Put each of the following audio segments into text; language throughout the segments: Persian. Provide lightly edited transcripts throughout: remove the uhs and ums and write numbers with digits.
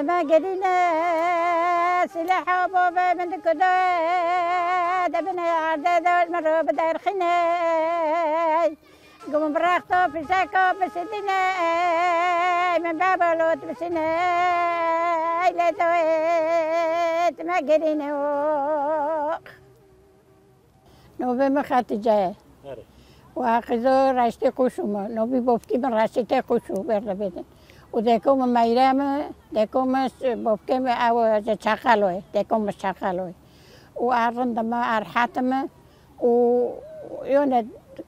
ما قرينا سلاح بابا من كدا دبنا عدد مرة بدار خناي قوم براختو في ساكو بسدنا من بابا لوت بسنا لا تويت ما قرينا نوبي مخاطي جاي وآخذوا راشتي قوشوما نوبي بوفكي من راشتي قوشو بربيتن وديكم مايرام ديكم بوفكي أو شاقالوي ديكم شاقالوي وعرندما أرحاتما ويونا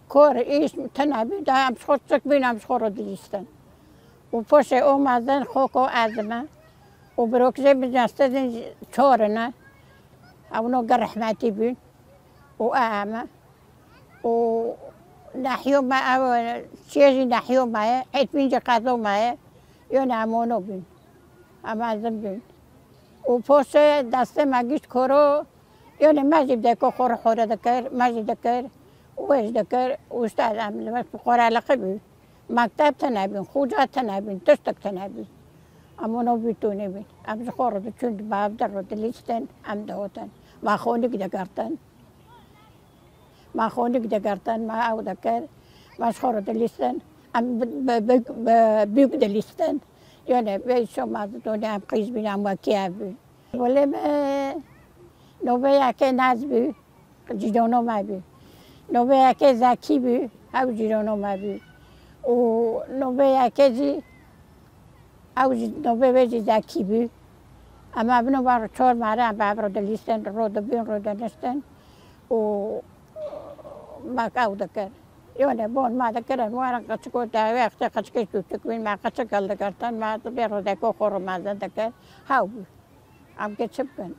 كور إيش تنابي دا أمسخوتك بين أمسخورو دليستان وفوشي أومازن خوكو أزما وبروكزي بجاستدين شورنا أو نوغا رحماتي بين وأعمى ونحيو ما أو شيجي نحيو معي حيت بين جاقاتو معي يونا عمونو بين أمازن بين وفوشي داسته ماجيش كورو يونا ماجيب داكو خور خورا دكر ماجيب دكر ويش دكر وستاد عمل قرا لقبي مكتب تنابين خوجات تنابين تشتك تنابين أمونو بيتوني بين أمز خورو دچوند باب درو دليستن أم دوتن ما خونك دكرتن ما خونك دكرتن ما أو دكر ما خورو دليستن أم بيوك دليستن يونا بيشو ما دوني أم قيس بين أم وكيابي ولا ما نوبيا كي ناز بي جدونو ما بي نوبيا كي زاكي بي أو جدونو ما بي ونوبيا كي أو نوبيا جي زاكي بي أما ابنو بارو چور مارا أم بابرو دليستن رو دبين رو دنستن و ما كاو دكر يونا بون ما دكرن وانا قچكو داوي اختي قچكي توتكوين ما قچكال دكرتن ما تبيرو دكو خورو مازن دكر هاو بي أم كتشبكن